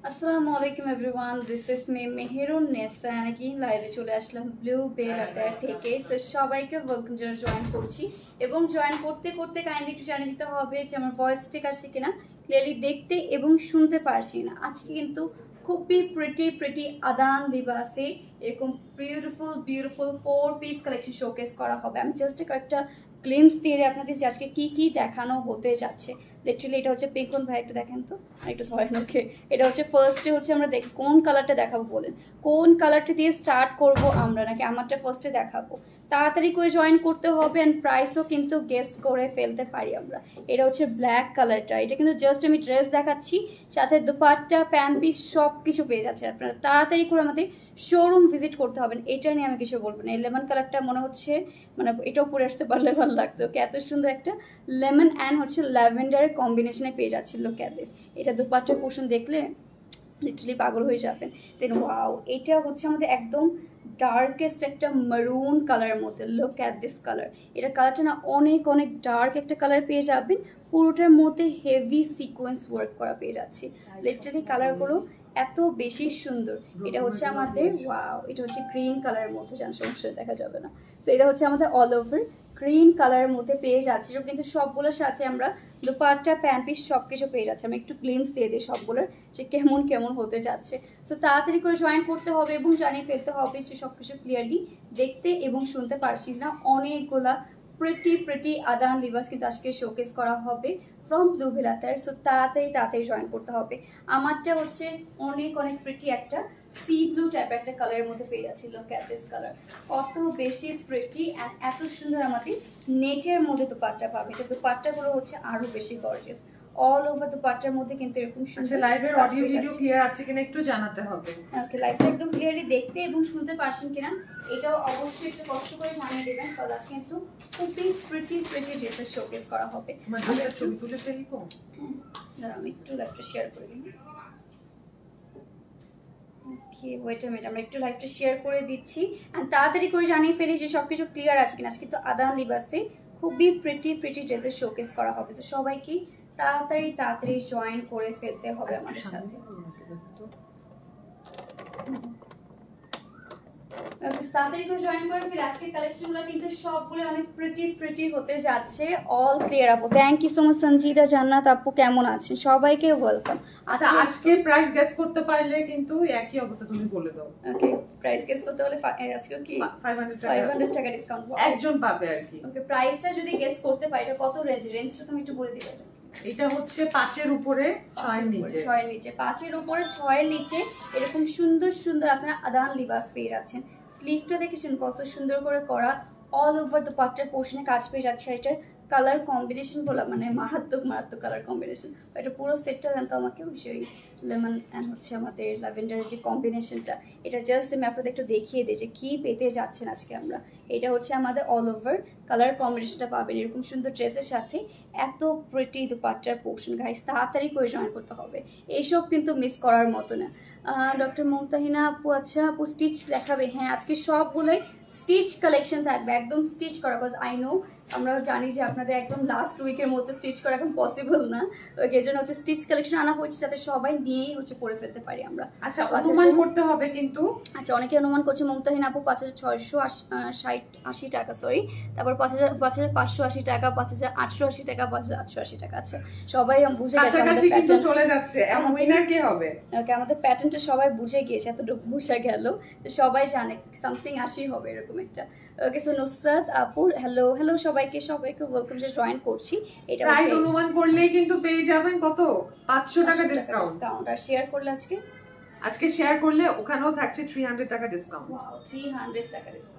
আসসালামু আলাইকুম everyone, this is me Meherun Nessa নাকি লাইভে চলে আসলাম ব্লু বেল আতার থেকে। সো সবাইকে ওয়েলকাম জানাই, জয়েন করছি এবং জয়েন করতে করতে কাইন্ডলি একটু জানিয়ে দিতে হবে যে আমার ভয়েস ঠিক আছে কিনা, ক্লিয়ারলি দেখতে এবং শুনতে পারছি না। আজকে কিন্তু খুবই প্রিটি আদান লিবাসে এরকম beautiful beautiful 4 piece collection showcase করা হবে। আমি জাস্ট একটা গ্লিমস দিয়ে আপনাদের যে আজকে কি কি দেখানো হতে যাচ্ছে। লিটারালি এটা হচ্ছে পিঙ্কন ভাই, একটু দেখেন তো, একটু ধরেন। ওকে, এটা হচ্ছে ফার্স্টে হচ্ছে আমরা দেখি কোন কালারটা দেখাবো, বলেন কোন কালারটা দিয়ে স্টার্ট করব আমরা, নাকি আমারটা ফার্স্টে দেখাবো? তাড়াতাড়ি করে জয়েন করতে হবে অ্যান্ড প্রাইসও কিন্তু গেস করে ফেলতে পারি আমরা। এটা হচ্ছে ব্ল্যাক কালারটা, এটা কিন্তু জাস্ট আমি ড্রেস দেখাচ্ছি, সাথে দুপাট্টা প্যান্ট পিস সব কিছু পেয়ে যাচ্ছে। আপনারা তাড়াতাড়ি করে আমাদের শোরুম ভিজিট করতে হবেন। এটা নিয়ে আমি কিছু বলবো না। এই লেমন কালারটা মনে হচ্ছে মানে এটাও পরে আসতে পারলে ভালো লাগতো। এত সুন্দর একটা লেমন অ্যান্ড হচ্ছে ল্যাভেন্ডারের কম্বিনেশনে পেয়ে যাচ্ছিল ক্যাবেজ। এটা দুপাট্টার পোর্শন দেখলে লিটারালি পাগল হয়ে যাবেন। দেন ওয়াও, এটা হচ্ছে আমাদের একদম ডার্কেস্ট একটা মারুন কালারের মধ্যে। Look at this colour. এটা কালারটা না অনেক অনেক ডার্ক একটা কালার পেয়ে যাবেন, পুরোটার মধ্যে হেভি সিকোয়েন্স ওয়ার্ক করা পেয়ে যাচ্ছি। লিটারালি কালারগুলো এত বেশি সুন্দর। এটা হচ্ছে আমাদের ওয়াও, এটা হচ্ছে গ্রিন কালারের মধ্যে, জান সমস্যা দেখা যাবে না। তো এটা হচ্ছে আমাদের অল ওভার গ্রিন কালারের মধ্যে পেয়ে যাচ্ছে, কিন্তু সবগুলোর সাথে আমরা দুপাট্টা প্যান্ট পিস সব কিছু পেয়ে যাচ্ছে। আমি একটু গ্লিমস দিয়ে দিই সবগুলোর যে কেমন কেমন হতে যাচ্ছে। সো তাড়াতাড়ি করে জয়েন করতে হবে এবং জানিয়ে ফেলতে হবে যে সব কিছু ক্লিয়ারলি দেখতে এবং শুনতে পারছি না। অনেকগুলা প্রিটি আদান লিবাস কিন্তু আজকে শোকেস করা হবে ফ্রম ব্লু বেল আতার। সো তাড়াতাড়ি জয়েন করতে হবে। আমারটা হচ্ছে অনেক অনেক প্রিটি একটা সি ব্লু টাইপের একটা কালারের মধ্যে পেয়ে যাচ্ছি। লুক অ্যাট দিস কালার, কত বেশি প্রিটি অ্যান্ড এত সুন্দর আমাদের নেটের মধ্যে দুপাট্টা পাবে। তো দুপাট্টাগুলো হচ্ছে আরো বেশি গর্জিয়াস। অল ওভার দুপাট্টার মধ্যে কিন্তু এরকম সুন্দর। লাইভের অডিও ভিডিও ক্লিয়ার আছে কিনা একটু জানাতে হবে। ওকে, লাইভটা একদম ক্লিয়ারলি দেখতে এবং শুনতে পারছেন কিনা এটাও অবশ্যই একটু কষ্ট করে জানিয়ে দেবেন, কারণ আজকে কিন্তু খুবই প্রিটি ড্রেসের শোকেস করা হবে। ছবি তুলে ফেলবো। হ্যাঁ, আমি একটু লাইভটা শেয়ার করে দিই। ওকে, ওয়েট আ মিনিট, আমরা একটু লাইভটা শেয়ার করে দিচ্ছি অ্যান্ড তাড়াতাড়ি করে জানিয়ে ফেলি যে সব কিছু ক্লিয়ার আছে কিনা। আজকে তো আদান লিবাসে খুবই প্রিটি ড্রেসের শোকেস করা হবে। তো সবাইকে তাড়াতাড়ি জয়েন করে ফেলতে হবে আমাদের সাথে। তাড়াতাড়ি করে জয়েন করে ফেলে আজকের কালেকশনগুলো কিন্তু সবগুলো অনেক প্রিটি হতে যাচ্ছে। অল ক্লিয়ার আপু, thank you so much. Sanjida Jannat আপু কেমন আছেন? সবাইকে ওয়েলকাম। আজকে প্রাইস গেস করতে পারলে কিন্তু একই অবস্থা তুমি বলে দাও। ওকে, প্রাইস গেস করতে হলে আজকে কি 500 টাকা ডিসকাউন্ট একজন পাবে আর কি। ওকে, প্রাইসটা যদি গেস করতে পারি এটা কত রেঞ্জটা তুমি একটু বলে দিবে? এটা হচ্ছে 5 এর উপরে 6 এর নিচে। 6 এর নিচে, 5 এর উপরে 6 এর নিচে এরকম সুন্দর সুন্দর আপনারা আদান লিবাস পেয়ে যাচ্ছেন। স্লিভটা দেখেছেন কত সুন্দর করে করা, অল ওভার দুপাট্টার পোর্শনে কাজ পেয়ে যাচ্ছে। এটার কালার কম্বিনেশনগুলো মানে মারাত্মক কালার কম্বিনেশন। এটা পুরো সেটটা জানতো আমাকে সেই লেমন অ্যান্ড হচ্ছে আমাদের ল্যাভেন্ডারের যে কম্বিনেশনটা, এটা জাস্ট আমি আপনাদের একটু দেখিয়ে দিই যে কী পেতে যাচ্ছেন আজকে আমরা। এটা হচ্ছে আমাদের অল ওভার কালার কম্বিনেশনটা পাবেন এরকম সুন্দর ড্রেসের সাথে। এত প্রিটি দুপাট্টার পোর্শন, গাইস তাড়াতাড়ি করে জয়েন করতে হবে, এইসব কিন্তু মিস করার মতো না। ডক্টর মুমতাহিনা আপু, আচ্ছা আপু স্টিচ দেখাবে? হ্যাঁ, আজকে সবগুলোই স্টিচ কালেকশন থাকবে, একদম স্টিচ করা। বিকজ আই নো, আমরা জানি যে আপনাদের একদম লাস্ট উইকের মধ্যে স্টিচ করা এখন পসিবল না। এই জন্য হচ্ছে স্টিচ কালেকশন আনা হয়েছে যাতে সবাই নিয়েই হচ্ছে পরে ফেলতে পারি আমরা। আচ্ছা, অনুমান করতে হবে কিন্তু। আচ্ছা, অনেকে অনুমান করছে মুমতাহিন আপু 5680 টাকা, সরি, তারপর 5580 টাকা, 5880 টাকা, 5880 টাকা। আচ্ছা, সবাই বুঝে গেছে আমাদের প্যাটার্ন চলে যাচ্ছে। এখন উইনার কি হবে? ওকে, আমাদের প্যাটার্নটা সবাই বুঝে গিয়েছে, এতটুকু বুঝে গেল তো সবাই জানে সামথিং 80 হবে এরকম একটা। ওকে, সো নুসরাত আপু হ্যালো সবাইকে ওয়েলকাম যে জয়েন করছি। এটা প্রাইস অনুমান করলেই কিন্তু পেয়ে যাবেন কত? 500 টাকা ডিসকাউন্ট। আর শেয়ার করলে আজকে শেয়ার করলে ওখানেও থাকছে 300 টাকা ডিসকাউন্ট। ওয়াও, 300 টাকা ডিসকাউন্ট।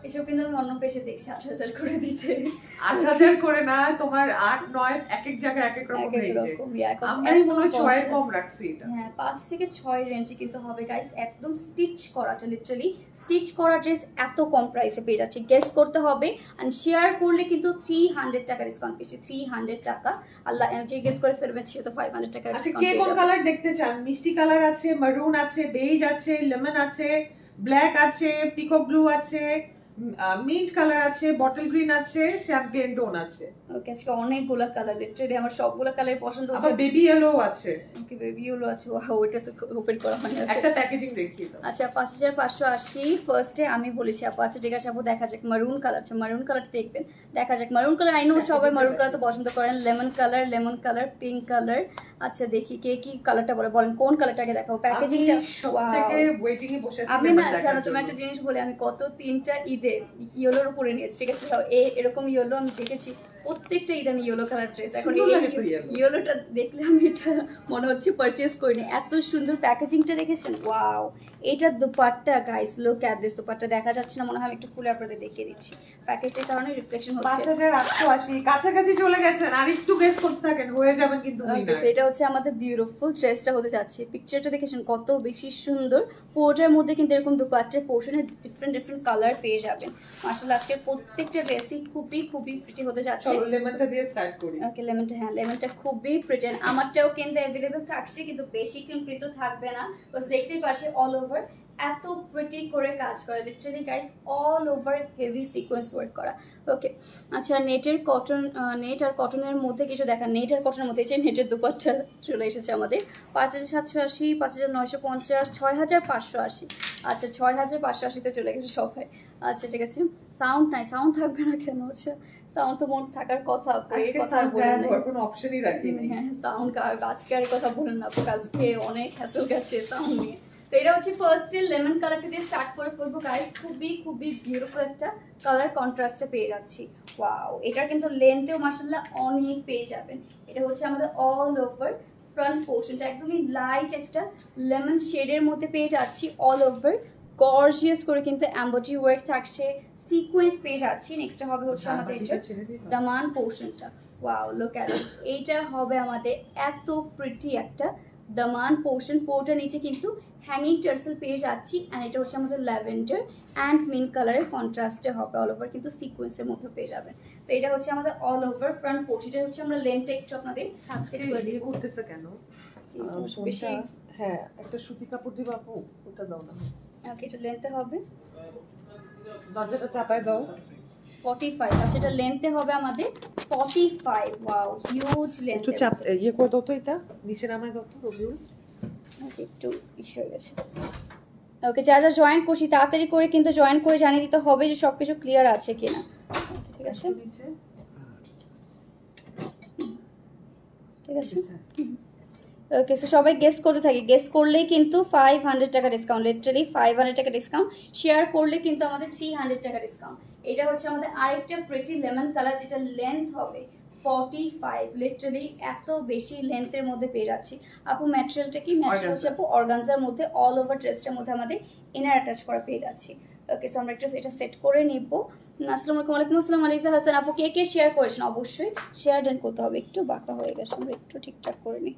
এসব কিন্তু আমি অন্য পেশে দেখছি 8000 করে দিতে। 8000 করে না, তোমার 8 9 এক এক জায়গায় এক এক রকম রেঞ্জে। আমি মনে হয় 6 কম রাখছি এটা। হ্যাঁ, 5 থেকে 6 রেঞ্জে কিন্তু হবে গাইস। একদম স্টিচ করাটা, লিটারালি স্টিচ করা ড্রেস এত কম প্রাইসে পেয়ে যাচ্ছে। গেস করতে হবে এন্ড শেয়ার করলে কিন্তু 300 টাকা ডিসকাউন্ট পেয়েছে। 300 টাকা। আল্লাহ, যে গেস করে ফেলবেন সে তো 500 টাকা ডিসকাউন্ট পেয়ে যাবে। কে কোন কালার দেখতে চান? মিষ্টি কালার আছে, মারুন আছে, বেজ আছে, লেমন আছে, ব্ল্যাক আছে, পিকক ব্লু আছে, মিন্ট কালার আছে, বটল গ্রিন আছে, শ্যাম্পেন টোন আছে। ওকে, আজকে অনেকগুলো কালার, লিটারালি আমার সবগুলো কালার পছন্দ হচ্ছে। আবার বেবি ইয়েলো আছে। ওকে, বেবি ইয়েলো আছে। ওয়াও, ওটা তো ওপেন করা হয়নি। একটা প্যাকেজিং দেখিয়ে দাও। আচ্ছা, 5580 ফার্স্টে আমি বলেছি আপু। আচ্ছা ঠিক আছে আপু, দেখা যাক মারুন কালার। আচ্ছা মারুন কালারটা দেখবেন, দেখা যাক মারুন কালার। আই নো সবাই মারুন কালার তো পছন্দ করেন। Lemon colour, pink colour. আচ্ছা দেখি কে কি কালারটা বলেন কোন কালারটাকে দেখাবো। প্যাকেজিংটা সবথেকে ওয়েটিং এ বসে আছি আমি না জানো তুমি একটা জিনিস বলে, আমি কত 3টা ঈদে ইয়েলোর উপরে নিয়েছি, ঠিক আছে? এরকম ইয়েলো আমি দেখেছি প্রত্যেকটা ঈদ আমি ইয়েলো কালার ড্রেস। এখন ইয়েলোটা দেখলে আমি এটা মনে হচ্ছে পারচেজ করিনি, এত সুন্দর প্যাকেজিংটা দেখেছেন। ওয়াও, এটার dupatta guys, look at this. Dupatta দেখা যাচ্ছে না মনে হয়, আমি একটু খুলে আপনাদের দেখিয়ে দিচ্ছি। প্যাকেটের কারণে রিফ্লেকশন হচ্ছে। 5880 কাছাকাছি চলে গেছেন, আর একটু গেস করতে থাকেন, হয়ে যাবেন কিন্তু উইনার। এটা হচ্ছে আমাদের বিউটিফুল ড্রেসটা হতে যাচ্ছে। পিকচারটা দেখেছেন কত বেশি সুন্দর। পুরোটার মধ্যে কিন্তু এরকম দুপাট্টার পোর্শনে ডিফারেন্ট কালার পেয়ে যাবেন। মাশাআল্লাহ আজকের প্রত্যেকটা ড্রেসই খুবই প্রিটি হতে যাচ্ছে। চলো লেমনটা দিয়ে স্টার্ট করি। ওকে, লেমনটা, হ্যাঁ লেমনটা খুবই প্রিটি। আমারটাও কিন্তু অ্যাভেলেবল থাকছে, কিন্তু বেশি কিন্তু থাকবে না। বাস দেখতেই পাচ্ছি অল ওভার এত প্রিটি করে কাজ করা, literally guys all over heavy sequence work করা। ওকে, আচ্ছা নেট আর কটনের মধ্যে কিছু দেখা। নেট আর কটনের মধ্যে নেটের দুপাট্টা চলে এসেছে আমাদের। 5780, 5950, 6580। আচ্ছা 6580তে চলে গেছে সবাই। আচ্ছা ঠিক আছে, সাউন্ড নাই, সাউন্ড থাকবে না কেন? আচ্ছা সাউন্ড তো মন থাকার কথা, এই কথা বলেন না, কোনো অপশনই রাখিনি। হ্যাঁ সাউন্ড আজকে আর কথা বলেন না আপু, আজকে অনেক হ্যাসেল গেছে সাউন্ড নিয়ে। তো এটা হচ্ছে ফার্স্ট লেমন কালারটা দিয়ে স্টার্ট করে ফেলবো গাইস। খুবই বিউটিফুল একটা কালার কন্ট্রাস্টে পেয়ে যাচ্ছি। ওয়াও, এটা কিন্তু লেন্থেও মাশাআল্লাহ অনেক পেয়ে যাবেন। এটা হচ্ছে আমাদের অল ওভার ফ্রন্ট পোর্শনটা একদমই লাইট একটা লেমন শেডের মধ্যে পেয়ে যাচ্ছি। অল ওভার গর্জিয়াস করে কিন্তু এমব্রয়ডারি ওয়ার্ক থাকছে, সিকোয়েন্স পেয়ে যাচ্ছি। নেক্সট হবে হচ্ছে আমাদের এটা দামান পোর্শনটা। Wow, look at this. এইটা হবে আমাদের এত প্রিটি একটা দামান পোর্শন। পোর্টার নিচে কিন্তু হ্যাঙ্গিং টার্সেল পেয়ে যাচ্ছি। অ্যান্ড এটা হচ্ছে আমাদের ল্যাভেন্ডার অ্যান্ড মিন্ট কালারের কন্ট্রাস্টে হবে। অল ওভার কিন্তু সিকোয়েন্সের মধ্যে পেয়ে যাবেন। তো এটা হচ্ছে আমাদের অল ওভার ফ্রন্ট পোর্শন। এটা হচ্ছে আমরা লেন্থটা একটু আপনাদের সেট করে দিব। করতেছে কেন বেশি? হ্যাঁ, একটা সুতি কাপড় দিবা আপু, ওটা দাও না। ওকে, এটা লেন্থে হবে দরজাটা চাপায় দাও। 45। আচ্ছা এটা লেন্থে হবে আমাদের 45। Wow, huge length. একটু চাপ ইয়ে করে দাও তো, এটা নিচে নামায় দাও তো রবিউল। ওকে, একটু ইস্যু হয়ে গেছে। ওকে, যা জয়েন করছি তাড়াতাড়ি করে কিন্তু জয়েন করে জানিয়ে দিতে হবে যে সবকিছু ক্লিয়ার আছে কিনা। ওকে ঠিক আছে, ঠিক আছে। ওকে, সো সবাই গেস করতে থাকি। গেস করলেই কিন্তু 500 টাকা ডিসকাউন্ট, লিটারালি 500 টাকা ডিসকাউন্ট। শেয়ার করলে কিন্তু আমাদের 300 টাকা ডিসকাউন্ট। এটা হচ্ছে আমাদের আরেকটা প্রিটি লেমন কালার, যেটা লেন্থ হবে 45। লিটারালি এত বেশি লেন্থের মধ্যে পেয়ে যাচ্ছি। আপু ম্যাটেরিয়ালটা কি? ম্যাটেরিয়াল হচ্ছে আপু অর্গানজার মধ্যে অল ওভার ড্রেসটার মধ্যে আমাদের ইনার অ্যাটাচ করা পেয়ে যাচ্ছি। ওকে, সো আমরা এটা সেট করে নিব। আসসালামু আলাইকুম। ওয়ালাইকুম আসসালাম আলিজা হাসান আপু। কে শেয়ার করেছেন অবশ্যই শেয়ার দেন করতে হবে। একটু বাঁকা হয়ে গেছে, আমরা একটু ঠিকঠাক করে নিই।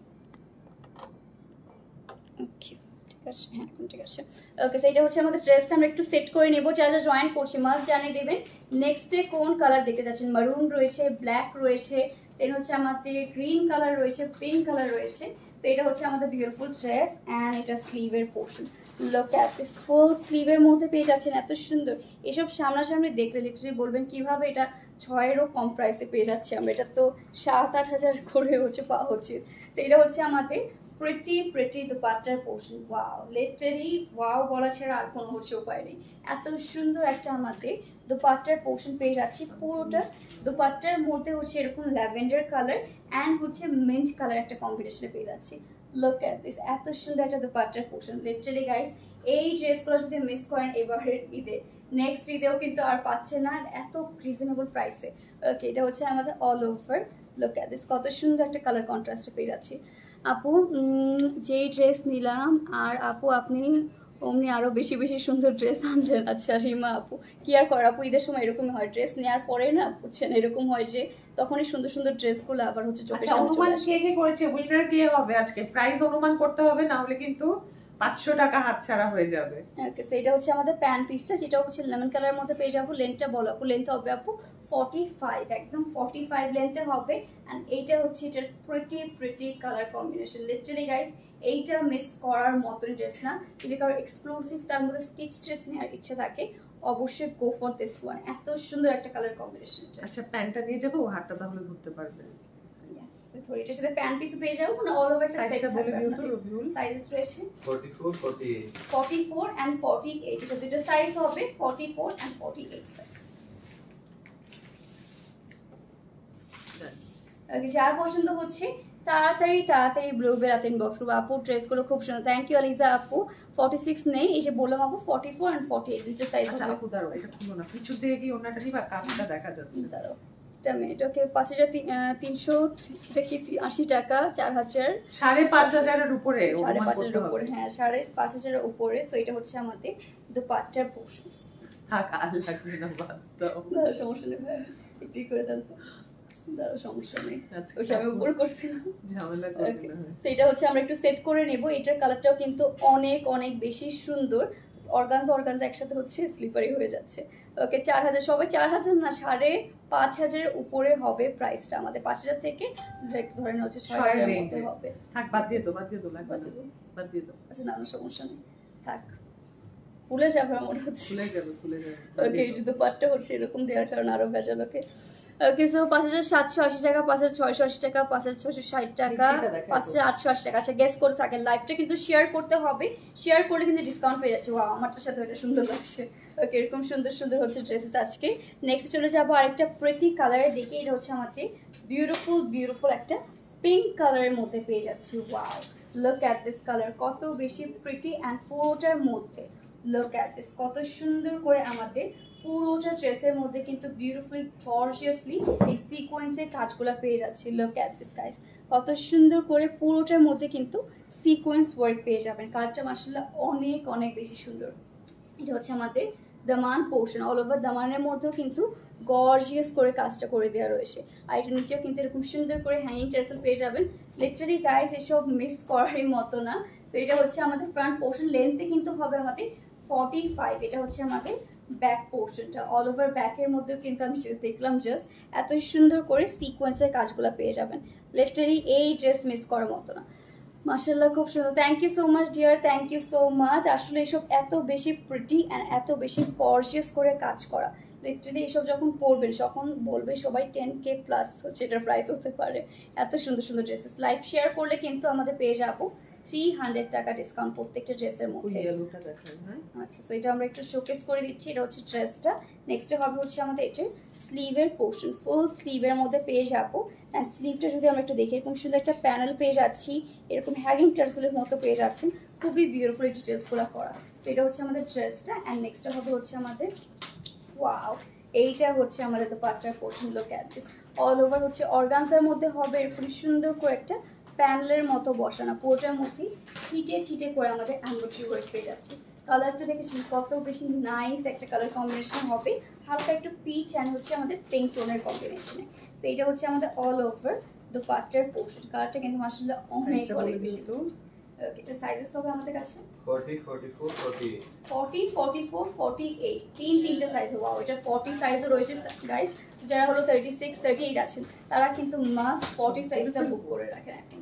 ওকে ঠিক আছে, হ্যাঁ এখন ঠিক আছে। ওকে, সেইটা হচ্ছে আমাদের ড্রেসটা আমরা একটু সেট করে নেব। যা জয়েন করছি মাস্ট জানিয়ে দেবেন নেক্সটে কোন কালার দেখতে যাচ্ছেন। মারুন রয়েছে, ব্ল্যাক রয়েছে, দেন হচ্ছে আমাদের গ্রিন কালার রয়েছে, পিঙ্ক কালার রয়েছে। তো এটা হচ্ছে আমাদের বিউটিফুল ড্রেস অ্যান্ড এটা স্লিভের পোর্শন। লুক এট দিস, ফুল স্লিভের মধ্যে পেয়ে যাচ্ছেন এত সুন্দর। এসব সামনাসামনি দেখলে লিটারালি বলবেন কিভাবে এটা 6-এরও কম প্রাইসে পেয়ে যাচ্ছি আমরা। এটা তো 7-8 হাজার করে হচ্ছে পাওয়া উচিত। তো এটা হচ্ছে আমাদের প্রিটি দুপাট্টার পোর্শন। ওয়াও, লিটারালি ওয়াও বলা ছাড়া আর কোনো হচ্ছে উপায় নেই। এত সুন্দর একটা আমাদের দুপাট্টার পোর্শন পেয়ে যাচ্ছি। পুরোটা দুপাট্টার মধ্যে হচ্ছে এরকম ল্যাভেন্ডার কালার অ্যান্ড হচ্ছে মিন্ট কালার একটা কম্বিনেশনে পেয়ে যাচ্ছি। লুক এট দিস, এত সুন্দর একটা দুপাট্টার পোর্শন। লিটারালি গাইস এই ড্রেসগুলো যদি মিস করেন এবারের ঈদে, নেক্সট ঈদেও কিন্তু আর পাচ্ছে না এত রিজনেবল প্রাইসে। ওকে, এটা হচ্ছে আমাদের all over. Look at this, কত সুন্দর একটা কালার কন্ট্রাস্টে পেয়ে যাচ্ছি। আপু যেই ড্রেস নিলাম আর আপু আপনি অমনি আরও বেশি সুন্দর ড্রেস আনলেন। আচ্ছা রিমা আপু, কি আর কর আপু, ঈদের সময় এরকমই হয়, ড্রেস নেওয়ার পরে না বুঝছেন এরকম হয় যে তখনই সুন্দর ড্রেসগুলো আবার হচ্ছে চোখের সামনে চলে আসে। অনুমান কে করেছে, উইনার কে হবে আজকে? প্রাইস অনুমান করতে হবে, না হলে কিন্তু 500 টাকা হাতছাড়া হয়ে যাবে। ওকে, সো এটা হচ্ছে আমাদের প্যান্ট পিসটা, যেটা হচ্ছে লেমন কালারের মধ্যে পেয়ে যাবো। লেন্থটা বলো আপু, লেন্থ হবে আপু 45, একদম 45 লেন্থে হবে। অ্যান্ড এইটা হচ্ছে এটার pretty colour combination. Literally guys এইটা মিস করার মতন ড্রেস না। যদি কারো এক্সক্লুসিভ তার মধ্যে স্টিচ ড্রেস নেওয়ার ইচ্ছা থাকে অবশ্যই গো ফর দিস ওয়ান। এত সুন্দর একটা কালার কম্বিনেশন। আচ্ছা প্যান্টটা নিয়ে যাবো, হাতটা তাহলে ধরতে পারবে। এটার সাথে প্যান্ট পিস পেয়ে যাবো, মানে অল ওভার একটা সেট থাকবে। সাইজেস রয়েছে 44 48 44 and 48। এটা দুটো সাইজ হবে 44 and 48 সাইজ। ওকে, যার পছন্দ হচ্ছে তাড়াতাড়ি ব্লু বেল হাতে ইনবক্স করবো। আপু ড্রেসগুলো খুব সুন্দর, থ্যাংক ইউ আলিজা আপু। 46 নেই, এই যে বললাম আপু 44 and 48 দুটো সাইজ হবে। আচ্ছা আপু দাঁড়াও, এটা খুলো না, পিছু দিয়ে কি ওনাটা নিবা, কাজটা দেখা যাচ্ছে। দাঁড়াও এটা মিনিট। ওকে 5300, এটা কি 80 টাকা, 4000, 5500 এর উপরে, 5500 এর উপরে, হ্যাঁ 5500 এর উপরে। সো এটা হচ্ছে আমাদের দুপাট্টার পোর্শন। থাক আর লাগবে না, বাদ দাও। দাঁড়াও সমস্যা নেই ভাই, একটু করে দেন তো। দাঁড়াও সমস্যা নেই, আচ্ছা, ওইটা আমি উপরে করছি না, ঝামেলা করবে না। সেটা হচ্ছে আমরা একটু সেট করে নেব। এটার কালারটাও কিন্তু অনেক অনেক বেশি সুন্দর। অর্গানজা একসাথে হচ্ছে স্লিপারি হয়ে যাচ্ছে। ওকে 4000, সবাই 4000 না 5500 উপরে হবে প্রাইসটা আমাদের। 5000 থেকে ধরেন হচ্ছে 6000 এর মধ্যে হবে। থাক বাদ দিয়ে দাও, বাদ দিয়ে দাও, লাগবে না, বাদ দিয়ে দাও। আচ্ছা না সমস্যা নেই, থাক, ভুলে যাবে মনে হচ্ছে। ভুলে যাবে, ভুলে যাবে। ওকে শুধু পাটটা হচ্ছে এরকম দেওয়ার কারণে আরো ভেজাল। ওকে সো 5780 টাকা, 5680 টাকা, 5660 টাকা, 5880 টাকা। আচ্ছা গেস করে থাকেন। লাইভটা কিন্তু শেয়ার করতে হবে, শেয়ার করলে কিন্তু ডিসকাউন্ট পেয়ে যাচ্ছে। ওয়াও, আমারটার সাথে এটা সুন্দর লাগছে। ওকে এরকম সুন্দর সুন্দর হচ্ছে ড্রেসেস আজকে। নেক্সট চলে যাবো আরেকটা প্রিটি কালারের দিকে। এটা হচ্ছে আমাদের বিউটিফুল একটা পিঙ্ক কালারের মধ্যে পেয়ে যাচ্ছি। Wow, look at this colour, কত বেশি প্রিটি অ্যান্ড পুরোটার মধ্যে লুক অ্যাট দিস, কত সুন্দর করে আমাদের পুরোটা ড্রেসের মধ্যে কিন্তু বিউটিফুলি গর্জিয়াসলি এই সিকোয়েন্সের কাজগুলো পেয়ে যাচ্ছে। লুক অ্যাট দিস গাইস, কত সুন্দর করে পুরোটার মধ্যে কিন্তু সিকোয়েন্স ওয়ার্ক পেয়ে যাবেন। কালারটা মাশাআল্লাহ অনেক অনেক বেশি সুন্দর। এটা হচ্ছে আমাদের দামান পোর্শন, অল ওভার দামানের মধ্যেও কিন্তু গর্জিয়াস করে কাজটা করে দেওয়া রয়েছে। আর এটা নিচেও কিন্তু এরকম সুন্দর করে হ্যাঙ্গিং টার্সেল পেয়ে যাবেন। লিটারালি গাইস এসব মিস করারই মতো না। তো এটা হচ্ছে আমাদের ফ্রন্ট পোর্শন, লেন্থে কিন্তু হবে আমাদের 45। এটা হচ্ছে আমাদের ব্যাক পোর্শনটা, অল ওভার ব্যাকের মধ্যেও কিন্তু আমি সেটা দেখলাম জাস্ট এত সুন্দর করে সিকোয়েন্সের কাজগুলো পেয়ে যাবেন। লিটারালি এই ড্রেস মিস করার মতো না। মাশাআল্লাহ খুব সুন্দর, thank you so much dear, thank you so much. আসলে এসব এত বেশি প্রিটি অ্যান্ড এত বেশি গর্জিয়াস করে কাজ করা, লিটারালি এসব যখন পরবেন তখন বলবে সবাই 10K প্লাস হচ্ছে এটার প্রাইস হতে পারে। এত সুন্দর সুন্দর ড্রেসেস লাইভ শেয়ার করলে কিন্তু আমাদের পেয়ে যাবো 300 টাকা ডিসকাউন্ট প্রত্যেকটা ড্রেসের মধ্যে। আচ্ছা সো এটা আমরা একটু শোকেস করে দিচ্ছি। এটা হচ্ছে ড্রেসটা। নেক্সটে হবে হচ্ছে আমাদের এটার স্লিভের পোর্শন, ফুল স্লিভের মধ্যে পেয়ে যাবো। অ্যান্ড স্লিভটা যদি আমরা একটু দেখি, এরকম সুন্দর একটা প্যানেল পেয়ে যাচ্ছি, এরকম হ্যাঙ্গিং টার্সেলের মতো পেয়ে যাচ্ছেন, খুবই বিউটিফুল ডিটেলসগুলো করা। তো এটা হচ্ছে আমাদের ড্রেসটা। অ্যান্ড নেক্সটটা হবে হচ্ছে আমাদের ওয়াও, এইটা হচ্ছে আমাদের দোপাট্টার portion. Look at this, all over হচ্ছে অর্গানজার মধ্যে হবে এরকম সুন্দর করে একটা প্যানেলের মতো বসানো, পুরোটার মধ্যে ছিটে ছিটে করে আমাদের এমব্রয়ডারি ওয়ার্ক পেয়ে যাচ্ছে। কালারটা দেখেছি কত বেশি নাইস একটা কালার কম্বিনেশন হবে, হালকা একটু পিচ অ্যান্ড হচ্ছে আমাদের পিঙ্ক টোনের কম্বিনেশনে। তো এইটা হচ্ছে আমাদের অল ওভার দোপাট্টার পোর্শন। কালারটা কিন্তু মাশাআল্লাহ অনেক অনেক বেশি। এটা সাইজেস হবে আমাদের কাছে 40 44 48 40 44 48, তিনটা সাইজ। ওয়াও, এটা 40 সাইজও রয়েছে গাইস। যারা হলো 36 38 আছেন তারা কিন্তু মাস্ট 40 সাইজটা বুক করে রাখেন এখন।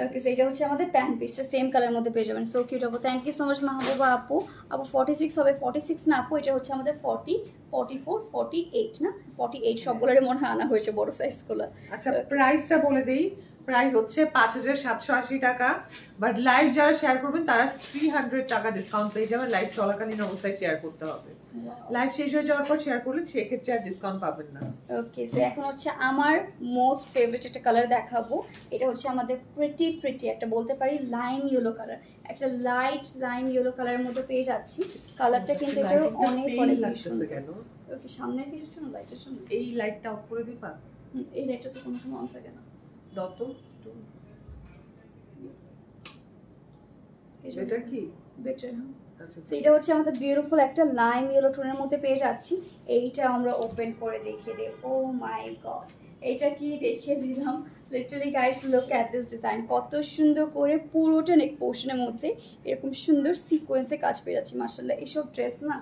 ওকে সো এটা হচ্ছে আমাদের প্যান্ট পিসটা, সেম কালার মধ্যে পেয়ে যাবেন। সো কিউট আপু, thank you so much Mahbuba আপু। আপু 46 হবে, 46 না আপু, এটা হচ্ছে আমাদের 40 44 48 না 48 সবগুলোরে মনে হয় আনা হয়েছে বড় সাইজগুলো। আচ্ছা প্রাইসটা বলে দেই, প্রাইস হচ্ছে 5780 টাকা, বাট লাইভ যারা শেয়ার করবেন তারা 300 টাকা ডিসকাউন্ট পেয়ে যাবেন। লাইভ চলাকালীন অবস্থায় শেয়ার করতে হবে, লাইভ শেষ হয়ে যাওয়ার পর শেয়ার করলে সেক্ষেত্রে আর ডিসকাউন্ট পাবেন না। ওকে সো এখন হচ্ছে আমার মোস্ট ফেভারিট একটা কালার দেখাবো। এটা হচ্ছে আমাদের প্রিটি একটা বলতে পারি লাইম ইয়েলো কালার, একটা লাইট লাইম ইয়েলো কালারের মধ্যে পেয়ে যাচ্ছি। কালারটা কিন্তু এটার অনেক অনেক সুন্দর। ওকে সামনের কিছু শুনুন, লাইটের শুনুন, এই লাইটটা অফ করে দিবা। এই লাইটটা তো কোনো সময় অন থাকে না। দত এটা কি বেটার। সেটা হচ্ছে আমাদের বিউটিফুল একটা লাইম ইয়েলো টোনের মধ্যে পেয়ে যাচ্ছি। এইটা আমরা ওপেন করে দেখিয়ে দেব। ও মাই গড, এটা কি দেখিয়ে দিলাম literally guys, look at this design, কত সুন্দর করে পুরোটা নেক পোর্শনের মধ্যে এরকম সুন্দর সিকোয়েন্সে কাজ পেয়ে যাচ্ছে। মাশাআল্লাহ এইসব ড্রেস না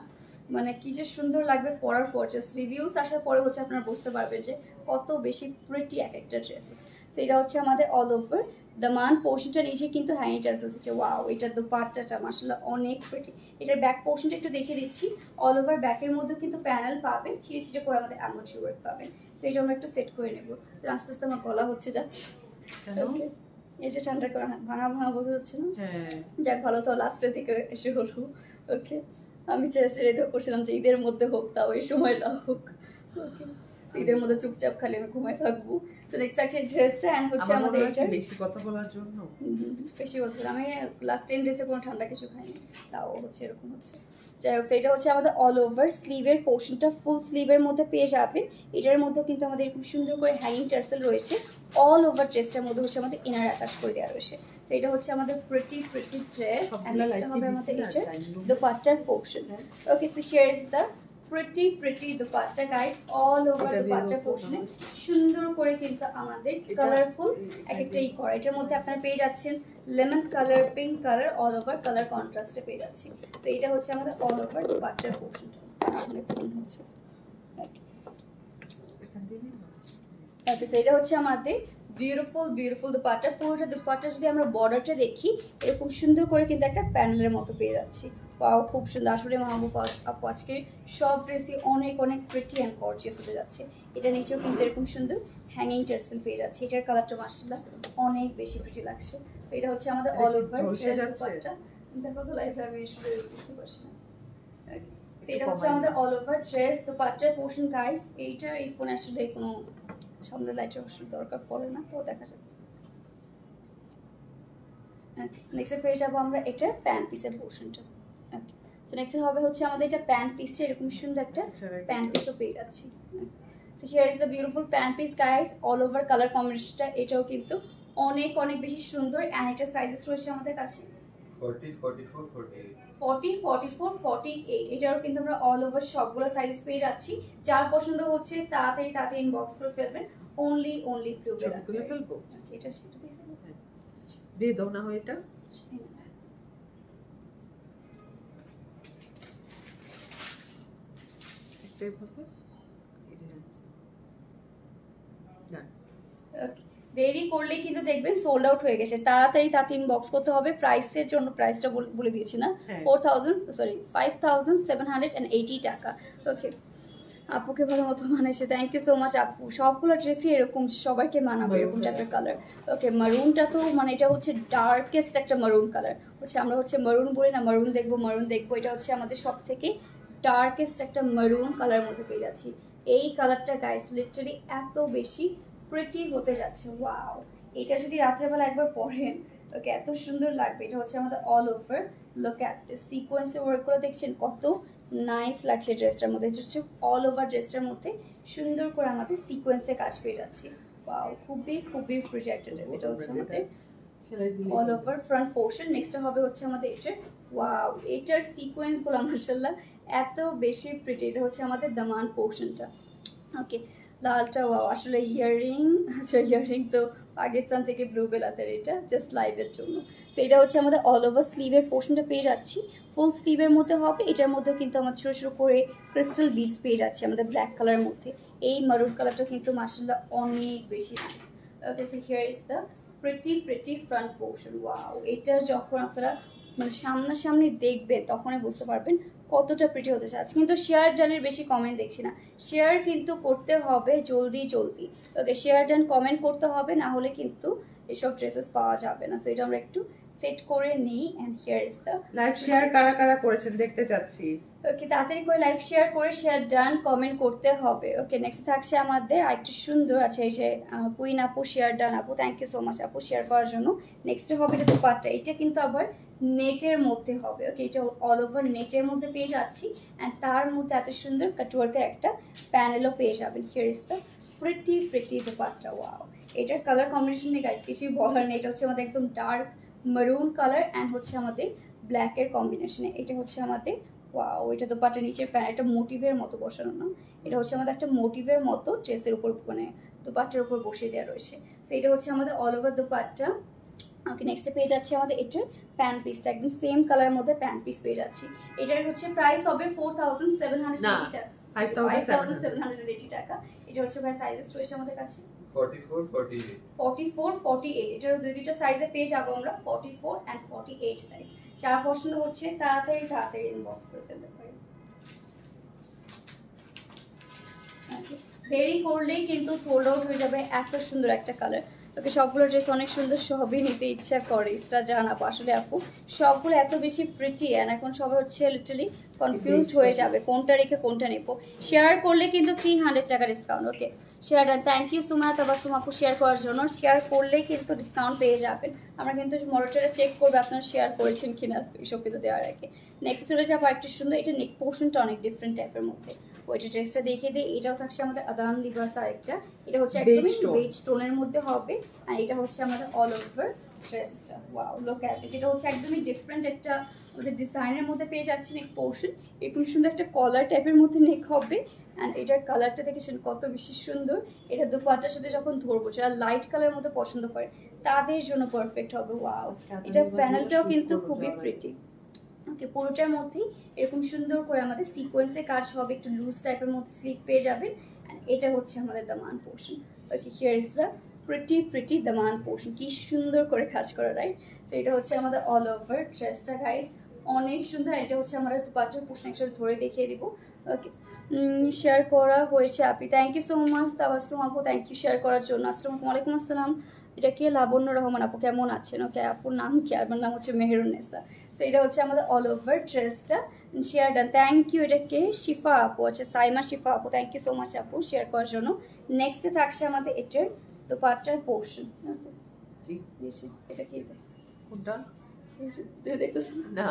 মানে কি যে সুন্দর লাগবে পরার পর, জাস্ট রিভিউস আসার পরে হচ্ছে আপনারা বুঝতে পারবেন যে কত বেশি প্রিটি এক একটা ড্রেসেস। সো এটা হচ্ছে আমাদের অল ওভার দামান পোর্শনটা নিচে কিন্তু হ্যাঙ্গিং টার্সেলস আছে। ওয়াও, এটার দোপাট্টাটা মাশাআল্লাহ অনেক প্রিটি। এটার ব্যাক পোর্শনটা একটু দেখে দিচ্ছি, অল ওভার ব্যাকের মধ্যেও কিন্তু প্যানেল পাবেন, ছিঁড়ে ছিঁড়ে করে আমাদের অ্যামোচি ওয়ার্ক পাবেন। সো এটা আমরা একটু সেট করে নেব। আস্তে আস্তে আমার গলা হচ্ছে যাচ্ছে, ওকে এই যে ঠান্ডা করে ভাঙা ভাঙা বোঝা যাচ্ছে না। যাক ভালো, তো লাস্টের দিকে এসে হলো। ওকে, আমি চেষ্টা রেডি করছিলাম যে ঈদের মধ্যে হোক, তাও এই সময়টা হোক। ওকে, ঈদের মধ্যে চুপচাপ খালি আমি ঘুমায় থাকবো। তো নেক্সট আছে ড্রেসটা, এন্ড হচ্ছে আমাদের এটা বেশি কথা বলার জন্য বেশি বছর আমি লাস্ট 10 ডেজে কোনো ঠান্ডা কিছু খাইনি, তাও হচ্ছে এরকম হচ্ছে। যাই হোক, এটা হচ্ছে আমাদের অল ওভার স্লিভের পোর্শনটা ফুল স্লিভের মধ্যে পেয়ে যাবে। এটার মধ্যে কিন্তু আমাদের এরকম সুন্দর করে হ্যাঙ্গিং টার্সেল রয়েছে। অল ওভার ড্রেসটার মধ্যে হচ্ছে আমাদের ইনার অ্যাটাচ করে দেওয়া রয়েছে। তো এটা হচ্ছে আমাদের প্রিটি ড্রেস, এন্ড নেক্সট হবে আমাদের এটা দোপাট্টার portion. Okay, so here is the pretty dupatta guys, all over dupatta পোর্শনে সুন্দর করে কিন্তু আমাদের কালারফুল এক একটা ই করা। এটার মধ্যে আপনারা পেয়ে যাচ্ছেন lemon colour, pink colour, all over colour কন্ট্রাস্টে পেয়ে যাচ্ছি। তো এটা হচ্ছে আমাদের অল ওভার দুপাট্টার পোর্শনটা। হচ্ছে ওকে, সো এটা হচ্ছে আমাদের বিউটিফুল দুপাট্টা। পুরোটা দুপাট্টা যদি আমরা বর্ডারটা দেখি, এরকম সুন্দর করে কিন্তু একটা প্যানেলের মতো পেয়ে যাচ্ছি। পাও খুব সুন্দর। আসলে মাহবুব আপু আজকে সব ড্রেসই অনেক প্রিটি অ্যান্ড গর্জিয়াস হতে যাচ্ছে। এটা নিচেও কিন্তু এরকম সুন্দর হ্যাঙ্গিং টার্সেল পেয়ে যাচ্ছে। এটার কালারটা মাশাআল্লাহ অনেক বেশি প্রিটি লাগছে। তো এটা হচ্ছে আমাদের অল ওভার ড্রেস দুপাট্টা। দেখো তো লাইভে আমি আসলে বুঝতে পারছি না। তো এটা হচ্ছে আমাদের অল ওভার ড্রেস দুপাট্টার পোর্শন গাইস। এইটা এই ফোনে আসলে কোনো সামনে লাইটের আসলে দরকার পড়ে না, তো দেখা যাবে। নেক্সট পেয়ে যাবো আমরা এটা প্যান্ট পিসের পোর্শনটা। ওকে, সো নেক্সট হবে হচ্ছে আমাদের এটা প্যান্ট পিসটা, এরকম সুন্দর একটা প্যান্ট পিসও পেয়ে যাচ্ছি। So here is the beautiful pant piece guys, all over colour কম্বিনেশনটা এটাও কিন্তু অনেক বেশি সুন্দর। অ্যান্ড এটা সাইজেস রয়েছে আমাদের কাছে 40, 44, 48 40, 44, 48। এটারও কিন্তু আমরা অল ওভার সবগুলো সাইজ পেয়ে যাচ্ছি। যার পছন্দ হচ্ছে তাড়াতাড়ি ইনবক্স করে ফেলবেন। অনলি ব্লু বেল তুলে ফেলবো, এটা সেটা দিয়ে দাও না হয় এটা। দেরি করলে কিন্তু দেখবেন সোল্ড আউট হয়ে গেছে। তাড়াতাড়ি ইনবক্স করতে হবে। প্রাইসের জন্য প্রাইসটা বলে দিয়েছি না, 5,780 টাকা। ওকে, আপুকে ভালো মতো মানাইছে, থ্যাংক ইউ সো মাচ আপু। সবগুলো ড্রেসই এরকম সবাইকে মানাবে এরকম টাইপের কালার। ওকে, মারুনটা তো মানে এটা হচ্ছে ডার্কেস্ট একটা মারুন কালার। হচ্ছে আমরা হচ্ছে মারুন বলি না, মারুন দেখবো। এটা হচ্ছে আমাদের সব থেকে ডার্কেস্ট একটা মারুন কালার মধ্যে পেয়ে যাচ্ছি। এই কালারটা গাইস লিটারালি এত বেশি প্রিটি হতে যাচ্ছে। ওয়াও, এটা যদি রাত্রেবেলা একবার পরেন, ওকে এত সুন্দর লাগবে। এটা হচ্ছে আমাদের all over look at this সিকোয়েন্সের ওয়ার্কগুলো দেখছেন কত নাইস লাগছে ড্রেসটার মধ্যে। এটা হচ্ছে অল ওভার ড্রেসটার মধ্যে সুন্দর করে আমাদের সিকোয়েন্সে কাজ পেয়ে যাচ্ছি। ওয়াও, খুবই প্রিটি একটা ড্রেস। এটা হচ্ছে আমাদের all over front portion. Next হবে হচ্ছে আমাদের এটার, ওয়াও এটার সিকোয়েন্সগুলো মাশাআল্লাহ এত বেশি প্রিটি। এটা হচ্ছে আমাদের দামান পোর্শনটা। ওকে, লালটা ওয়াও, আসলে ইয়াররিং তো পাকিস্তান থেকে ব্লু বেলাতের, এটা জাস্ট লাইভের জন্য। সো এটা হচ্ছে আমাদের অল ওভার স্লিভের পোর্শনটা পেয়ে যাচ্ছি। ফুল স্লিভের মধ্যে হবে। এটার মধ্যে কিন্তু আমাদের ছোটো করে ক্রিস্টাল বিডস পেয়ে যাচ্ছে আমাদের ব্ল্যাক কালারের মধ্যে। এই মারুন কালারটা কিন্তু মাশাআল্লাহ অনেক বেশি nice. Okay, so here is the pretty front portion. Wow, এটা যখন আপনারা মানে সামনাসামনি দেখবেন তখনই বুঝতে পারবেন কতটা প্রিটি হতে চাচ্ছে। কিন্তু শেয়ার ডানের বেশি কমেন্ট দেখছি না। শেয়ার কিন্তু করতে হবে জলদি। ওকে, শেয়ার ডান কমেন্ট করতে হবে, না হলে কিন্তু এসব ড্রেসেস পাওয়া যাবে না। সো এটা আমরা একটু সেট করে নিই। And here is the live share কারা করেছেন দেখতে চাচ্ছি। ওকে, তাড়াতাড়ি করে লাইভ শেয়ার করে শেয়ার ডান কমেন্ট করতে হবে। ওকে, নেক্সট থাকছে আমাদের আরেকটু সুন্দর আছে এই যে কুইন আপু, শেয়ার ডান আপু, থ্যাংক ইউ সো মাচ আপু শেয়ার করার জন্য। নেক্সট হবে এটা দোপাট্টা। এটা কিন্তু আবার নেটের মধ্যে হবে। ওকে, এটা অল ওভার নেটের মধ্যে পেয়ে যাচ্ছি। অ্যান্ড তার মধ্যে এত সুন্দর কাটওয়ার্কের একটা প্যানেলও পেয়ে যাবেন। Here is the pretty dupatta. Wow, এটার কালার কম্বিনেশন নেই গাইস, কিছুই বলার নেই। এটা হচ্ছে আমাদের একদম ডার্ক মারুন কালার অ্যান্ড হচ্ছে আমাদের ব্ল্যাকের কম্বিনেশনে। এটা হচ্ছে আমাদের ওয়াও, এটা দোপাট্টার নিচের প্যান্ট একটা মোটিভের মতো বসানো না, এটা হচ্ছে আমাদের একটা মোটিভের মতো ড্রেসের উপর মানে দোপাট্টার উপর বসিয়ে দেওয়া রয়েছে। তো এটা হচ্ছে আমাদের অল ওভার দোপাট্টা। ওকে, নেক্সট পেয়ে যাচ্ছি আমাদের এটার প্যান্ট পিসটা, একদম সেম কালারের মধ্যে প্যান্ট পিস পেয়ে যাচ্ছি। এটার হচ্ছে প্রাইস হবে 4780 টাকা, 5780 টাকা। এটা হচ্ছে ভাই সাইজেস রয়েছে আমাদের কাছে 44, 48. 44, 48, এটারও দুইটা সাইজে পেয়ে যাবো আমরা, 44 and 48 সাইজ। যার পছন্দ হচ্ছে তাড়াতাড়ি ইনবক্স করে ফেলতে পারি। দেরি করলেই কিন্তু সোল্ড আউট হয়ে যাবে, এত সুন্দর একটা কালার। ওকে, সবগুলো ড্রেস অনেক সুন্দর, সবই নিতে ইচ্ছা করে। ইসরা জান আপু, আসলে আপু সবগুলো এত বেশি প্রিটি, অ্যান্ড এখন সবাই হচ্ছে লিটারালি কনফিউজড হয়ে যাবে কোনটা রেখে কোনটা নেবো। শেয়ার করলে কিন্তু 300 টাকা discount. Okay, share done. Thank you Suma Tabassum আপু শেয়ার করার জন্য। শেয়ার করলেই কিন্তু ডিসকাউন্ট পেয়ে যাবেন। আমরা কিন্তু মনিটরে চেক করবো আপনারা শেয়ার করেছেন কিনা এইসব কিন্তু দেওয়ার আগে। নেক্সট চলে যাবো একটা সুন্দর, এটা নেক পোর্শনটা অনেক ডিফারেন্ট টাইপের মধ্যে। ওইটা ড্রেসটা দেখিয়ে দিই, এটাও থাকছে আমাদের আদান লিবাস আরেকটা, এটা হচ্ছে একদমই বেজ টোনের মধ্যে হবে, আর এটা হচ্ছে আমাদের অল ওভার ড্রেসটা। ওয়াও, লুক অ্যাট দিস, এটা হচ্ছে একদমই ডিফারেন্ট একটা আমাদের ডিজাইনের মধ্যে পেয়ে যাচ্ছে নেক পোর্শন। এরকম সুন্দর একটা কলার টাইপের মধ্যে নেক হবে, অ্যান্ড এটার কালারটা দেখেছেন কত বেশি সুন্দর। এটা দোপাট্টার সাথে যখন ধরবো, যারা লাইট কালারের মধ্যে পছন্দ করে তাদের জন্য পারফেক্ট হবে। ওয়াও, এটার প্যানেলটাও কিন্তু খুবই প্রিটি। ওকে, পুরোটার মধ্যেই এরকম সুন্দর করে আমাদের সিকোয়েন্সের কাজ হবে, একটু লুজ টাইপের মধ্যে স্লিভ পেয়ে যাবেন, অ্যান্ড এটা হচ্ছে আমাদের দামান portion. Okay, here is the pretty Daman portion, কি সুন্দর করে কাজ করা, রাইট? তো এটা হচ্ছে আমাদের অল ওভার ড্রেসটা গাইস, অনেক সুন্দর। এটা হচ্ছে আমরা দুপাট্টার পোর্শন একসাথে ধরে দেখিয়ে দিব। ওকে, শেয়ার করা হয়েছে আপনি, thank you so much Tabassum আপু, থ্যাংক ইউ শেয়ার করার জন্য। আসসালামু আলাইকুম। আসসালাম। এটা কে? লাবণ্য রহমান আপু, কেমন আছেন? ওকে, আপুর নাম কি? আমার নাম হচ্ছে মেহেরুন্নেসা। সো এটা হচ্ছে আমাদের অল ওভার ড্রেসটা, শেয়ার ডান। Thank you. এটা কে? শিফা আপু, আচ্ছা সাইমা শিফা আপু, থ্যাংক ইউ সো মাচ আপু শেয়ার করার জন্য। নেক্সটে থাকছে আমাদের এটার দোপাট্টার পোর্শন। ওকে, এটা কি? কোনটা দেখতেছ না?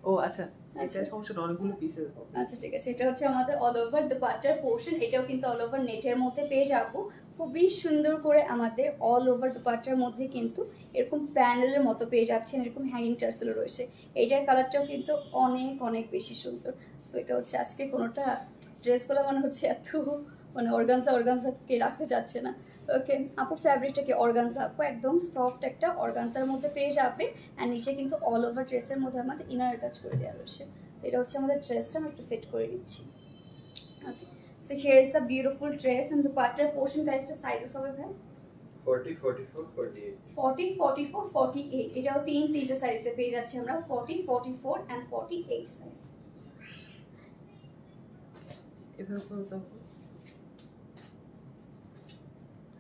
ও আচ্ছা, এটা সমস্যা না, অনেকগুলো পিসেস। আচ্ছা ঠিক আছে, এটা হচ্ছে আমাদের অল ওভার দোপাট্টার পোর্শন, এটাও কিন্তু অল ওভার নেটের মধ্যে পেয়ে যাবো। খুবই সুন্দর করে আমাদের অল ওভার দোপাট্টার মধ্যে কিন্তু এরকম প্যানেলের মতো পেয়ে যাচ্ছেন, এরকম হ্যাঙ্গিং টার্সেলও রয়েছে। এইটার কালারটাও কিন্তু অনেক অনেক বেশি সুন্দর। সো এটা হচ্ছে আজকে কোনোটা ড্রেসগুলো মনে হচ্ছে এত মানে অর্গানজাকে রাখতে চাচ্ছে না। ওকে আপু, ফ্যাব্রিকটাকে অর্গানজা আপু, একদম সফট একটা অর্গানজার মধ্যে পেয়ে যাবে, অ্যান্ড নিচে কিন্তু অল ওভার ড্রেসের মধ্যে আমাদের ইনার টাচ করে দেওয়া রয়েছে। তো এটা হচ্ছে আমাদের ড্রেসটা, আমি একটু সেট করে নিচ্ছি। Okay, so here is the beautiful dress, and দোপাট্টার পোর্শন গাইসটা সাইজেস হবে ভাই 40, 44, 48. 40, 44, 48, এটাও তিনটা সাইজে পেয়ে যাচ্ছি আমরা, 40, 44 and 48 সাইজ। এভাবে করে দাও।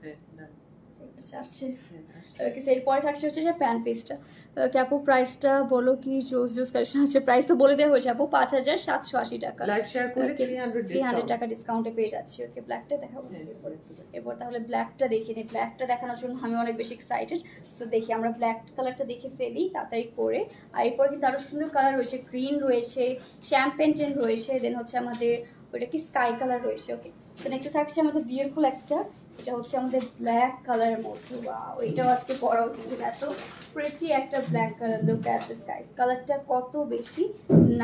হ্যাঁ, না আসছে। ওকে, এরপরে থাকছে হচ্ছে প্যান্ট পিসটা। ওকে আপু, প্রাইসটা বলো কি? জোস কালেকশন আছে, প্রাইস তো বলে দেওয়া হয়েছে আপু, 5780 টাকা। লাইভ শেয়ার করলে 300 টাকা ডিসকাউন্টে পেয়ে যাচ্ছি। ওকে, ব্ল্যাকটা দেখাবো এরপর, তাহলে ব্ল্যাকটা দেখিয়ে নিই। ব্ল্যাকটা দেখানোর জন্য আমি অনেক বেশি এক্সাইটেড। সো দেখি আমরা ব্ল্যাক কালারটা দেখে ফেলি তাড়াতাড়ি করে। আর এরপর কিন্তু আরও সুন্দর কালার রয়েছে, গ্রিন রয়েছে, শ্যাম্পেন টেন রয়েছে, দেন হচ্ছে আমাদের ওইটা কি স্কাই কালার রয়েছে। ওকে, তো নেক্সট থাকছে আমাদের বিউটিফুল একটা, এটা হচ্ছে আমাদের ব্ল্যাক কালারের মধ্যে। ওয়াও, এটাও আজকে পরা উচিত, এত প্রিটি একটা black colour. Look at this guys, কালারটা কত বেশি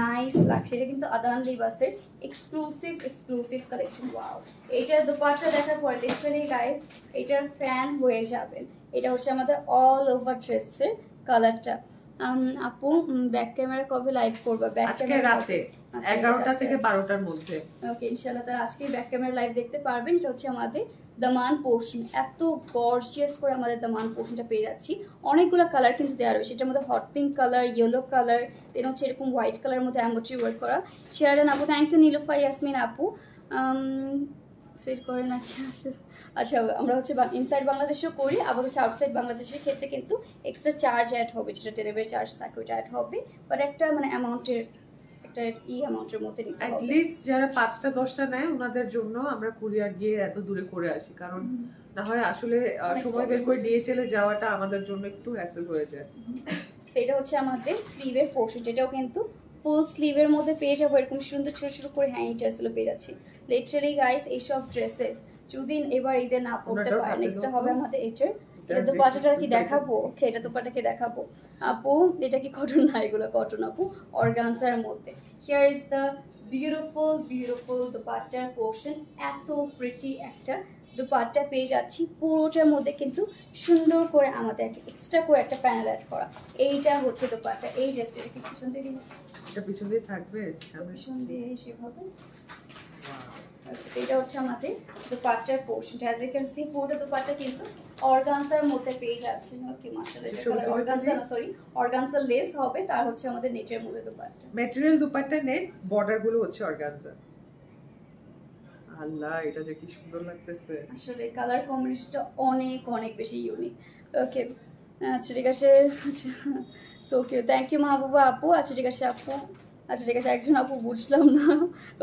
নাইস লাগছে। এটা কিন্তু আদান লিবাসের এক্সক্লুসিভ কালেকশন। ওয়াও, এইটার দোপাট্টা দেখার পর লিটারালি গাইস এটার ফ্যান হয়ে যাবেন। এটা হচ্ছে আমাদের অল ওভার ড্রেসের কালারটা। আপু, ব্যাক ক্যামেরা কবে লাইভ করবা? ব্যাক ক্যামেরা রাতে 11টা থেকে 12টার মধ্যে। ওকে, ইনশাআল্লাহ তাহলে আজকে ব্যাক ক্যামেরা লাইভ দেখতে পারবেন। এটা হচ্ছে আমাদের দামান পোর্শন, এত গর্জিয়াস করে আমাদের দামান পোর্শনটা পেয়ে যাচ্ছি। অনেকগুলো কালার কিন্তু দেওয়া রয়েছে, এটার মধ্যে hot pink colour, yellow colour, then হচ্ছে এরকম হোয়াইট কালারের মধ্যে এমব্রয়ডারি ওয়ার্ক করা। শেয়ারান আপু, থ্যাংক ইউ। নীলুফা ইয়াসমিন আপু, সেট করে নাকি? আচ্ছা, আমরা হচ্ছে ইনসাইড বাংলাদেশেও করি, আবার হচ্ছে আউটসাইড বাংলাদেশের ক্ষেত্রে কিন্তু এক্সট্রা চার্জ অ্যাড হবে, যেটা ডেলিভারি চার্জ থাকে ওইটা অ্যাড হবে, বাট একটা মানে অ্যামাউন্টের একটা অ্যামাউন্টের মধ্যে নিতে হবে। অ্যাটলিস্ট যারা 5টা 10টা নেয় ওনাদের জন্য আমরা কুরিয়ার গিয়ে এত দূরে করে আসি, কারণ না হয় আসলে সময় বের করে ডিএচএল এ যাওয়াটা আমাদের জন্য একটু হ্যাসেল হয়ে যায়। সেটা হচ্ছে আমাদের স্লিভের পোর্শন, এটাও কিন্তু ফুল স্লিভের মধ্যে পেয়ে যাবো, এরকম সুন্দর ছোট ছোট করে হ্যাঙ্গিং টার্সেল পেয়ে যাচ্ছি। লিটারালি গাইস এইসব ড্রেসেস যদি এবার ঈদে না পড়তে পারে, নেক্সটটা হবে আমাদের এটার এটা দোপাট্টাটা কি দেখাবো? ওকে, এটা দোপাট্টা কি দেখাবো আপু? এটা কি কটন? না, এগুলো কটন আপু, অর্গানজার মধ্যে। হিয়ার ইজ দ্য বিউটিফুল দোপাট্টার পোর্শন। এত প্রিটি একটা দোপাট্টা পেয়ে যাচ্ছি, পুরোটার মধ্যে কিন্তু সুন্দর করে আমাদের এক্সট্রা করে একটা প্যানেল অ্যাড করা। এইটা হচ্ছে দোপাট্টা। এই ড্রেসটা কি পিছন থেকে, এটা পিছন দিয়ে থাকবে পিছন দিয়ে সেভাবে। এটা হচ্ছে আমাদের দোপাট্টার পোর্শনটা। অ্যাজ ইউ ক্যান সি পুরোটা দোপাট্টা কিন্তু অর্গানজার মধ্যে পেয়ে যাচ্ছে। ওকে, মাশাআল্লাহ, এটা কালার অর্গানজা না, সরি, অর্গানজা লেস হবে, তার হচ্ছে আমাদের নেটের মধ্যে dupatta. Material dupatta net, border গুলো হচ্ছে অর্গানজা। আল্লাহ, এটা যে কি সুন্দর লাগতেছে। আসলে কালার কম্বিনেশনটা অনেক অনেক বেশি ইউনিক। ওকে, আচ্ছা ঠিক আছে, আচ্ছা so cute, thank you Mahbuba আপু। আচ্ছা ঠিক আছে আপু, আচ্ছা ঠিক আছে, একজন আপু বুঝলাম না,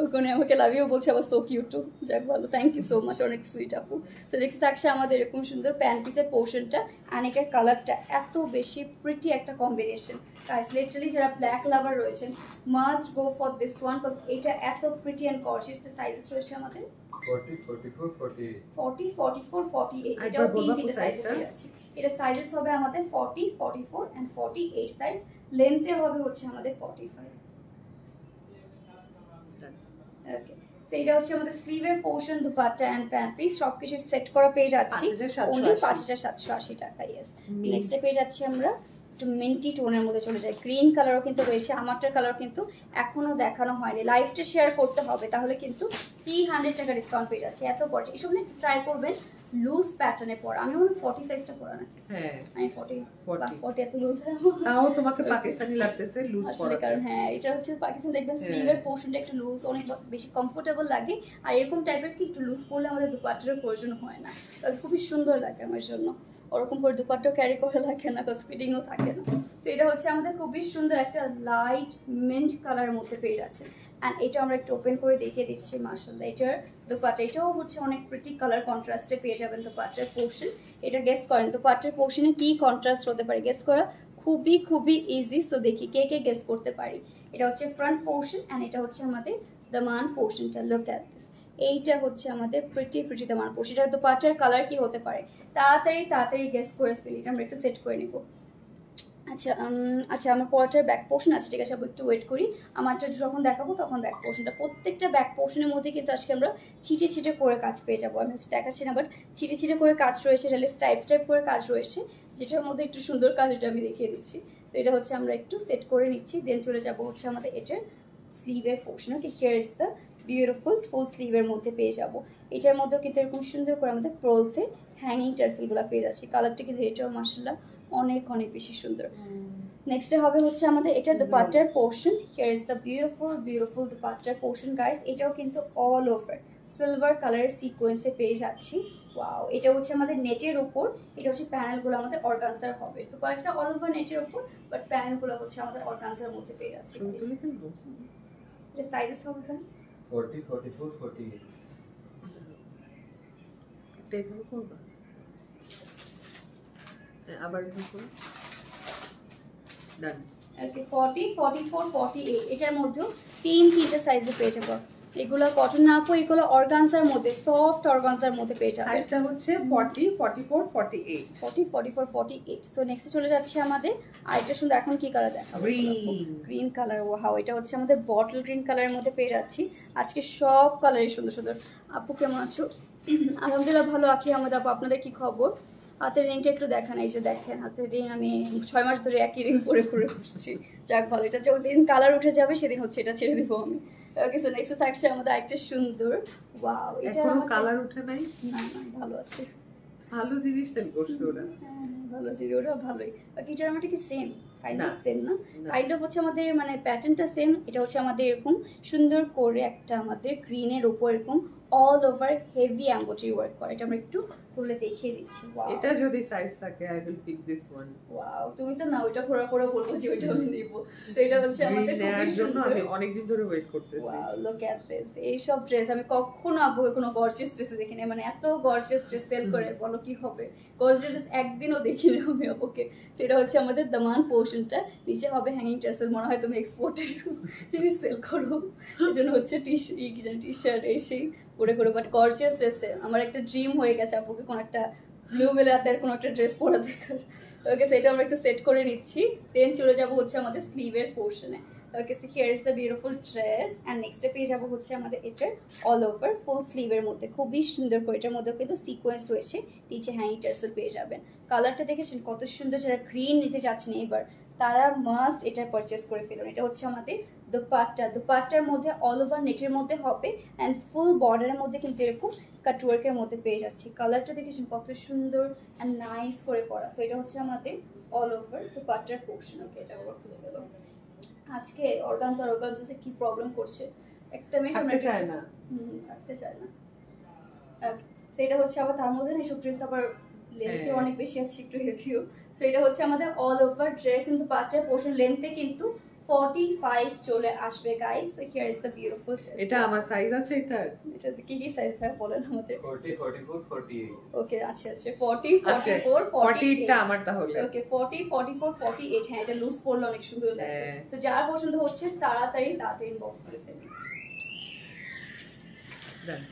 ওখানে আমাকে লাভ ইউ বলছে আবার সো কিউ টু। যাক ভালো, থ্যাংক ইউ সো মাচ, অনেক সুইট আপু। তো দেখতে থাকছে আমাদের এরকম সুন্দর প্যান্ট পিসের পোর্শনটা, অ্যান্ড এটার কালারটা এত বেশি প্রিটি একটা কম্বিনেশন। গাইস লিটারালি যারা ব্ল্যাক লাভার রয়েছেন must go for this one, because এটা এত প্রিটি অ্যান্ড গর্জিয়াস। সাইজেস রয়েছে আমাদের 40, 44, 48. 40, 44, 48, এটাও তিনটে সাইজে পেয়ে যাচ্ছি। এটা সাইজেস হবে আমাদের 40, 44 and 48 সাইজ। লেন্থে হবে হচ্ছে আমাদের 45। ওকে, সো এটা হচ্ছে আমাদের স্লিভের portion, dupatta and pant piece সবকিছু সেট করা পেয়ে যাচ্ছি অনলি 5780 টাকা। ইয়েস, নেক্সটে পেয়ে যাচ্ছি আমরা একটু মিন্টি টোনের মধ্যে চলে যায়। গ্রিন কালারও কিন্তু রয়েছে, আমারটার কালার কিন্তু এখনো দেখানো হয়নি, লাইভটা শেয়ার করতে হবে, তাহলে কিন্তু 300 টাকা ডিসকাউন্ট পেয়ে যাচ্ছে। এত গর্জিয়াস, এসব একটু ট্রাই করবেন লুজ প্যাটার্নে পরা। আমি মনে 40 সাইজটা পরা নাকি? হ্যাঁ, আমি 40 এত লুজ হয় তাও তোমাকে পাকিস্তানি লাগতেছে লুজ আসলে, পরা। কারণ হ্যাঁ এটা হচ্ছে পাকিস্তান, দেখবেন স্লিভের পোর্শনটা একটু লুজ, অনেক বেশি কমফোর্টেবল লাগে। আর এরকম টাইপের কি একটু লুজ পরলে আমাদের দুপাট্টার প্রয়োজন হয় না, খুবই সুন্দর লাগে আমার জন্য। ওরকম করে দুপাট্টাও ক্যারি করে লাগে না, কজ ফিটিংও থাকে না। তো এটা হচ্ছে আমাদের খুবই সুন্দর একটা লাইট মিন্ট কালারের মধ্যে পেয়ে যাচ্ছে। অ্যান্ড এটা আমরা একটু ওপেন করে দেখিয়ে দিচ্ছি। মাশাআল্লাহ, এটার দোপাট্টা এটাও হচ্ছে অনেক প্রিটি কালার কন্ট্রাস্টে পেয়ে যাবেন দোপাট্টার পোর্শন। এটা গেস করেন দোপাট্টার পোর্শনে কি কন্ট্রাস্ট হতে পারে, গেস করা খুবই ইজি। সো দেখি কে কে গেস করতে পারি। এটা হচ্ছে ফ্রন্ট পোর্শন অ্যান্ড এটা হচ্ছে আমাদের দামান পোর্শনটা। লুক অ্যাট দিস, এইটা হচ্ছে আমাদের প্রিটি দামান পোর্শন। এটা দোপাট্টার কালার কি হতে পারে, তাড়াতাড়ি গেস করে ফেলি। এটা আমরা একটু সেট করে নিব। আচ্ছা আচ্ছা, আমার পরটার ব্যাক পোর্শন আছে, ঠিক আছে, একটু ওয়েট করি। আমারটা যখন দেখাবো তখন ব্যাক পোর্শনটা, প্রত্যেকটা ব্যাক পোর্শনের মধ্যে কিন্তু আজকে আমরা ছিটে করে কাজ পেয়ে যাবো। আমি হচ্ছে দেখাচ্ছি না, বাট ছিটে করে কাজ রয়েছে, রেলে স্টাইপ করে কাজ রয়েছে, যেটার মধ্যে একটু সুন্দর কাজ, এটা আমি দেখিয়ে দিচ্ছি। তো এটা হচ্ছে আমরা একটু সেট করে নিচ্ছি, দেন চলে যাবো হচ্ছে আমাদের এটার স্লিভের portion. Okay, here is the beautiful full স্লিভের মধ্যে পেয়ে যাবো। এটার মধ্যেও কিন্তু এরকম সুন্দর করে আমাদের প্রলসের হ্যাঙ্গিং টার্সেলগুলো পেয়ে যাচ্ছি। কালারটা কিন্তু এটাও মাশাআল্লাহ অনেক বেশি সুন্দর। নেক্সটে হবে হচ্ছে আমাদের এটা দুপাট্টার portion. Here is the beautiful দুপাট্টার পোর্শন গাইস। এটাও কিন্তু অল ওভার সিলভার কালারের সিকোয়েন্সে পেয়ে যাচ্ছি। ওয়াও, এটা হচ্ছে আমাদের নেটের উপর, এটা হচ্ছে প্যানেলগুলো আমাদের অর্গানজার হবে। দুপাট্টাটা অল ওভার নেটের উপর, বাট প্যানেলগুলো হচ্ছে আমাদের অর্গানজার মধ্যে পেয়ে যাচ্ছি। এটা সাইজেস হবে 40, 44, 48. টেবিল করবা আবার দেখুন। ডান। ওকে, 40, 44, 48 এটার মধ্যেও তিনটে সাইজে পেয়ে যাবো। এগুলো কটন না আপু, এগুলো অর্গানজার মধ্যে, সফট অর্গানজার মধ্যে পেয়ে যাবে। সাইজটা হচ্ছে 40, 44, 48। 40, 44, 48। সো নেক্সটে চলে যাচ্ছে আমাদের আরেকটা সুন্দর, এখন কি কালার দেখাবো? Green colour. ওয়াও, এটা হচ্ছে আমাদের বটল গ্রিন কালারের মধ্যে পেয়ে যাচ্ছি। আজকে সব কালারই সুন্দর। আপু কেমন আছো? আলহামদুলিল্লাহ ভালো আছি। আমাদের আপু, আপনাদের কি খবর? হাতের রিংটা একটু দেখান। এই যে দেখেন হাতের রিং, আমি 6 মাস ধরে একই রিং পরে বসছি। যাক ভালো, এটা যখন কালার উঠে যাবে সেদিন হচ্ছে এটা ছেড়ে দিব আমি। ওকে, সো নেক্সট থাকছে আমাদের একটা সুন্দর। ওয়াও, এটা এখনো কালার উঠে নাই? না, ভালো আছে, ভালো জিনিস সেল করছে ওরা। হ্যাঁ ভালো ছিল, ওটা ভালোই। বাকি এটার আমাদের কি সেম কাইন্ড অফ সেম না, না। কাইন্ড অফ হচ্ছে আমাদের মানে প্যাটার্নটা সেম। এটা হচ্ছে আমাদের এরকম সুন্দর করে একটা আমাদের গ্রিনের উপর এরকম all over heavy embroidery work করা। এটা আমরা একটু খুলে দেখিয়ে দিচ্ছি। ওয়াও, এটা যদি সাইজ থাকে I will pick this one. Wow, তুমি তো না ওইটা ঘোরা বলবো যে ওইটা আমি নিব। তো এটা হচ্ছে আমাদের নেয়ার খুবই জন্য সুন্দর। আমি অনেক দিন ধরে ওয়েট করতেছি। Wow, look at this. এই সব ড্রেস আমি কখনো আপুকে কোনো গর্জিয়াস ড্রেসে দেখিনি, মানে এত গর্জিয়াস ড্রেস সেল করে বলো কি হবে। গর্জিয়াস ড্রেস একদিনও দেখিনি আমি আপুকে। সেটা হচ্ছে আমাদের দামান পোর্শনটা, নিচে হবে হ্যাঙ্গিং টার্সেল। মনে হয় তুমি এক্সপোর্টের জিনিস সেল করো, এই জন্য হচ্ছে টি শার্ট এই সেই করে। বাট গর্জিয়াস ড্রেসে আমার একটা ড্রিম হয়ে গেছে আপুকে কোনো একটা ব্লু বেলাতে কোনো একটা ড্রেস পরা দেখার। ওকে, সেটা আমরা একটু সেট করে নিচ্ছি, দেন চলে যাবো হচ্ছে আমাদের স্লিভের পোর্শনে। Okay, so here is the beautiful dress and নেক্সটে পেয়ে যাবো হচ্ছে আমাদের এটার অল ওভার ফুল স্লিভের মধ্যে খুবই সুন্দর করে, এটার মধ্যেও কিন্তু সিকোয়েন্স রয়েছে, নিচে হ্যাঙ্গিং টার্সেল পেয়ে যাবেন। কালারটা দেখেছেন কত সুন্দর, যারা গ্রিন নিতে যাচ্ছেন এবার তারা মাস্ট এটা পারচেস করে ফেলুন। এটা হচ্ছে আমাদের দুপাট্টার মধ্যে অল ওভার নেটের মধ্যে হবে অ্যান্ড ফুল বর্ডারের মধ্যে কিন্তু এরকম কাটওয়ার্কের মধ্যে পেয়ে যাচ্ছি। কালারটা দেখেছেন কত সুন্দর অ্যান্ড নাইস করে করা। সো এটা হচ্ছে আমাদের অল ওভার দুপাট্টার পোর্শন। ওকে, এটা আবার খুলে গেল। আজকে অর্গানজা কি প্রবলেম করছে, একটা মিনিট আমরা থাকতে চায় না। থাকতে চায় না। সেটা হচ্ছে আবার তার মধ্যে না এসব ড্রেস আবার লেন্থে অনেক বেশি আছে, একটু হেভিও। তো এটা হচ্ছে আমাদের অল ওভার ড্রেস, কিন্তু পাট্টার পোর্শন লেন্থে কিন্তু 45 চলে আসবে guys. Here is the beautiful dress. এটা আমার সাইজ আছে এটার। এটা কি কি সাইজ হয় বলেন আমাদের? 40, 44, 48. ওকে, আচ্ছা 40, 44, 48 টা 48 আমার তাহলে। ওকে, 40, 44, 48। হ্যাঁ, এটা লুজ পড়লে অনেক সুন্দর লাগবে। হ্যাঁ। তো যার পছন্দ হচ্ছে তাড়াতাড়ি ইনবক্স করে ফেলুন। Done.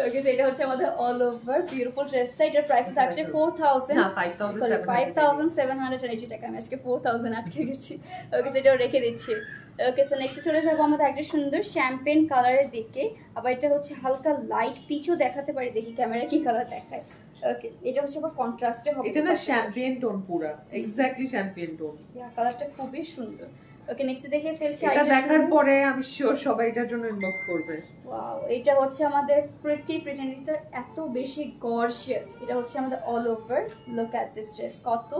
ওকে, তো এটা হচ্ছে আমাদের অল ওভার বিউটিফুল ড্রেসটা। এটার প্রাইস থাকছে 4000 না, 5780 টাকা। আমি আজকে 4000 আটকে গেছি। ওকে, সেটাও রেখে দিচ্ছি। ওকে, সো নেক্সট চলে যাবো আমাদের একটা সুন্দর শ্যাম্পেন কালারের দিকে। আবার এটা হচ্ছে হালকা লাইট পিচও দেখাতে পারি, দেখি ক্যামেরা কি কালার দেখায়। ওকে, এটা হচ্ছে আবার কন্ট্রাস্টে হবে। এটা না শ্যাম্পেন টোন পুরা, এক্স্যাক্টলি শ্যাম্পেন টোন। কালারটা খুবই সুন্দর। ওকে, নেক্সট দেখে ফেলছি। এটা দেখার পরে আমি শিওর সবাই এটার জন্য ইনবক্স করবে। ওয়াও, এটা হচ্ছে আমাদের প্রিটি এটা এত বেশি গর্জিয়াস। এটা হচ্ছে আমাদের all over. Look at this dress, কত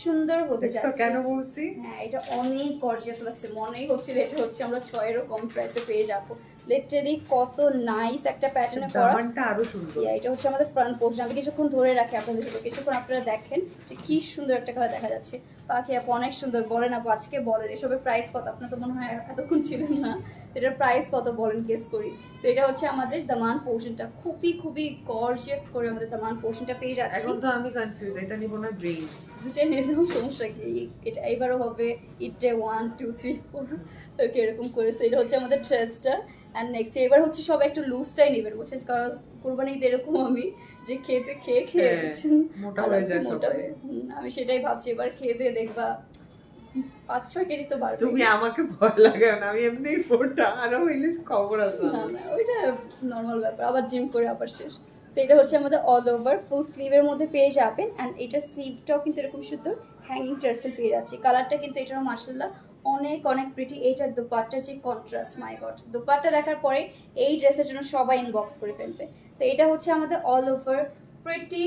সুন্দর হতে যাচ্ছে। কেন বলছি? হ্যাঁ, এটা অনেক গর্জিয়াস লাগছে, মনেই হচ্ছিল এটা হচ্ছে আমরা 6 এরও কম প্রাইসে পেয়ে যাবো। লিটারালি কত নাইস একটা প্যাটার্নে করা। দামানটা আরো সুন্দর। এটা হচ্ছে আমাদের ফ্রন্ট পোর্শন। আমি কিছুক্ষণ ধরে রাখি আপনাদের জন্য, কিছুক্ষণ আপনারা দেখেন যে কি সুন্দর একটা কালার দেখা যাচ্ছে। পাখি আপু অনেক সুন্দর, বলেন আপু আজকে বলেন এসবের প্রাইস কত? আপনার তো মনে হয় এতক্ষণ ছিলেন না, এটার প্রাইস কত বলেন, গেস করি। তো এটা হচ্ছে আমাদের দামান পোর্শনটা, খুবই খুবই গর্জিয়াস করে আমাদের দামান পোর্শনটা পেয়ে যাচ্ছি। এখন তো আমি কনফিউজ, এটা নিব না গ্রিন। দুটো নিলেও সমস্যা কি, এটা এবারও হবে ইটে 1 2 3 4 ওকে, এরকম করেছে। এটা হচ্ছে আমাদের ড্রেসটা। অ্যান্ড নেক্সট এবার হচ্ছে সবাই একটু লুজটাই নেবেন, বুঝছেন, কারণ কোরবানিতে এরকম আমি যে খেয়ে বুঝছেন মোটা হয়ে যায় মোটা সবাই। আমি সেটাই ভাবছি, এবার খেয়ে দিয়ে দেখবা 5-6 কেজি তো বাড়বে। তুমি আমাকে ভয় লাগাও না, আমি এমনি ফোরটা আরো হইলে খবর আছে। না না, ওইটা নর্মাল ব্যাপার, আবার জিম করে আবার শেষ। সেটা হচ্ছে আমাদের অল ওভার ফুল স্লিভের মধ্যে পেয়ে যাবেন। অ্যান্ড এটার স্লিভটাও কিন্তু এরকম সুন্দর হ্যাঙ্গিং টার্সেল পেয়ে যাচ্ছে। কালারটা কিন্তু এটারও মার্শাল্লাহ অনেক অনেক প্রিটি। এইটার দোপাট্টার যে কন্ট্রাস্ট, মাই গড, দোপাট্টা দেখার পরে এই ড্রেসের জন্য সবাই ইনবক্স করে ফেলবে। তো এটা হচ্ছে আমাদের অল ওভার প্রিটি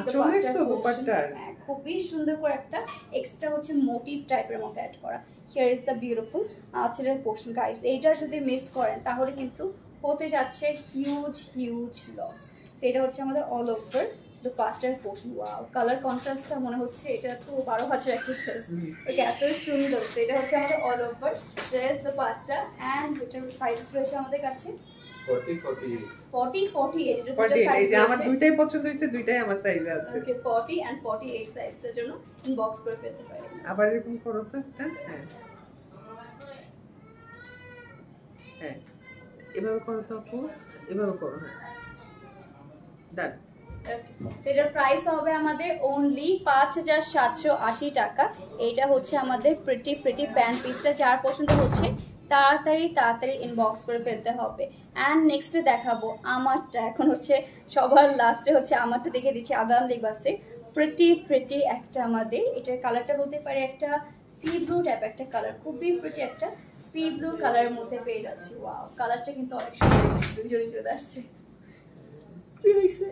দোপাট্টার। হ্যাঁ, খুবই সুন্দর করে একটা এক্সট্রা হচ্ছে মোটিভ টাইপের মতো অ্যাড করা। হিয়ার ইজ দ্য বিউটিফুল আঁচলের পোর্শন গাইস। এইটা যদি মিস করেন তাহলে কিন্তু হতে যাচ্ছে হিউজ লস। সেটা হচ্ছে আমাদের অল ওভার দোপাট্টার পোর্শন। ওয়াও, কালার কন্ট্রাস্টটা মনে হচ্ছে এটা তো 12,000 একটা ড্রেস। ওকে, এত সুন্দর। এটা হচ্ছে আমাদের all over dress dupatta and এটার সাইজ রয়েছে আমাদের কাছে 40, 48. 40, 48 এটার দুটো 48, সাইজ এই যে আমার রয়েছে। দুইটাই পছন্দ হয়েছে, দুইটাই আমার সাইজে আছে। ওকে, 40 and 48 সাইজটার জন্য ইনবক্স করে ফেলতে পারেন। আবার এরকম করো তো একটা। হ্যাঁ হ্যাঁ, এভাবে করো তো আপু, এভাবে করো। হ্যাঁ, ডান। সেটার প্রাইস হবে আমাদের অনলি 5780 টাকা। এইটা হচ্ছে আমাদের প্রিটি প্যান্ট পিসটা। যার পছন্দ হচ্ছে তাড়াতাড়ি ইনবক্স করে ফেলতে হবে। অ্যান্ড নেক্সটে দেখাবো আমারটা। এখন হচ্ছে সবার লাস্টে হচ্ছে আমারটা দেখে দিচ্ছি। আদান লিবাসে প্রিটি একটা আমাদের, এটার কালারটা বলতে পারি একটা সি ব্লু টাইপ একটা কালার, খুবই প্রিটি একটা সি ব্লু কালারের মধ্যে পেয়ে যাচ্ছি। ওয়াও, কালারটা কিন্তু অনেক সুন্দর, জড়ি চলে আসছে। কি হয়েছে?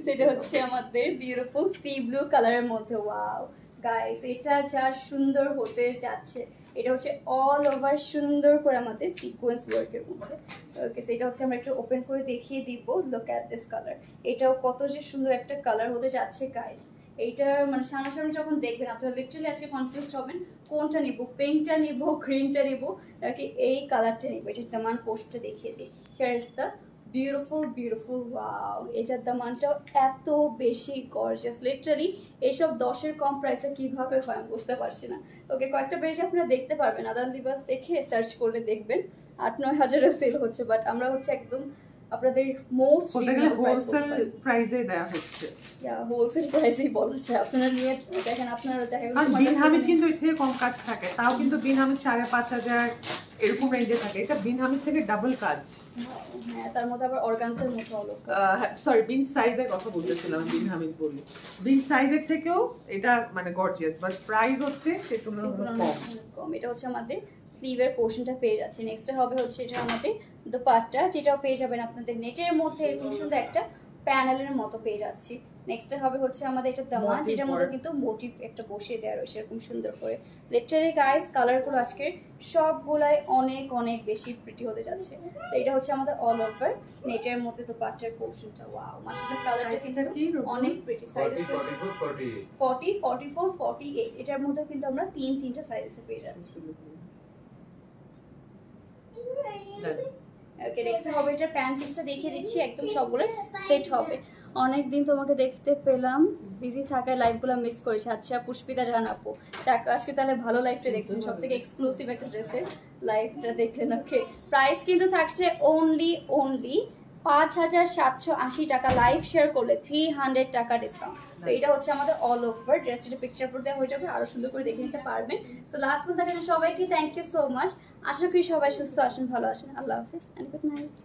সেটা হচ্ছে আমাদের বিউটিফুল সি ব্লু কালারের মধ্যে। ওয়াও গাইস, এটা যা সুন্দর হতে যাচ্ছে। এটা হচ্ছে অল ওভার সুন্দর করে আমাদের সিকোয়েন্স ওয়ার্কের মধ্যে। ওকে, সেটা হচ্ছে আমরা একটু ওপেন করে দেখিয়ে দিব। লুক এট দিস কালার, এটাও কত যে সুন্দর একটা কালার হতে যাচ্ছে গাইস। এইটা মানে সামনাসামনি যখন দেখবেন আপনারা লিটারালি আজকে কনফিউজ হবেন কোনটা নিব, পিঙ্কটা নিব, গ্রিনটা নিব নাকি এই কালারটা নিব। এটার দামান পোস্টটা দেখিয়ে দিই। Here is the beautiful wow, এটার দামানটাও এত বেশি গর্জিয়াস। লিটারালি এইসব 10-এর কম প্রাইসে কিভাবে হয় আমি বুঝতে পারছি না। ওকে, কয়েকটা পেজ আপনারা দেখতে পারবেন, আদান লিবাস দেখে সার্চ করলে দেখবেন 8-9 হাজারে সেল হচ্ছে। বাট আমরা হচ্ছে একদম আপনাদের মোস্ট বলতে গেলে হোলসেল প্রাইসে দেয়া হচ্ছে। হোলসেল প্রাইসেই বলা যায়। আপনারা নিয়ে দেখেন, আপনারা দেখা গেল আর বিন হামিদ কিন্তু এর থেকে কম কাজ থাকে, তাও কিন্তু বিন হামিদ 5,500 এরকম রেঞ্জে থাকে। এটা বিন হামিদ থেকে ডাবল কাজ। হ্যাঁ, তার মধ্যে আবার অর্গানজার মতো হলো। সরি, বিন সাইদের কথা বলতেছিলাম, বিন হামিদ বলি। বিন সাইদের থেকেও এটা মানে গর্জিয়াস, বাট প্রাইস হচ্ছে সে তুলনায় কম। এটা হচ্ছে আমাদের স্লিভের পোর্শনটা পেয়ে যাচ্ছে। নেক্সট হবে হচ্ছে এটা আমাদের দোপাট্টা, যেটাও পেয়ে যাবেন আপনাদের নেটের মধ্যে এরকম সুন্দর একটা প্যানেলের মতো পেয়ে যাচ্ছি। নেক্সট হবে হচ্ছে আমাদের এটা দামা, যেটার মধ্যে কিন্তু মোটিভ একটা বসিয়ে দেওয়া রয়েছে এরকম সুন্দর করে। লিটারালি গাইস, কালারগুলো আজকের সবগুলাই অনেক অনেক বেশি প্রিটি হতে যাচ্ছে। তো এটা হচ্ছে আমাদের অল ওভার নেটের মধ্যে দোপাট্টার পোর্শনটা। ওয়াও, মাশাআল্লাহ, কালারটা কিন্তু অনেক প্রিটি। সাইজ 40, 44, 48, এটার মধ্যে কিন্তু আমরা তিনটা সাইজে পেয়ে যাচ্ছি। ওকে, নেক্সট হবে এটা প্যান্ট পিসটা দেখিয়ে দিচ্ছি, একদম সবগুলো সেট হবে। অনেকদিন তোমাকে দেখতে পেলাম, বিজি থাকায় লাইভগুলো মিস করেছি। আচ্ছা পুষ্পিতা জানাবো, আজকে তাহলে ভালো লাইভটা দেখছেন, সব থেকে এক্সক্লুসিভ একটা ড্রেসের লাইভটা দেখলেন। ওকে, প্রাইস কিন্তু থাকছে অনলি 5,780 টাকা। লাইভ শেয়ার করলে 300 টাকা ডিসকাউন্ট। তো এটা হচ্ছে আমাদের অল ওভার ড্রেসটা, পিকচার পর দেওয়া হয়ে যাবে, আরো সুন্দর করে দেখে নিতে পারবেন। তো লাস্ট পর্যন্ত সবাইকে থ্যাংক ইউ সো মাচ। আশা করি সবাই সুস্থ আসেন, ভালো আসেন। আল্লাহ হাফিজ এন্ড গুড নাইট।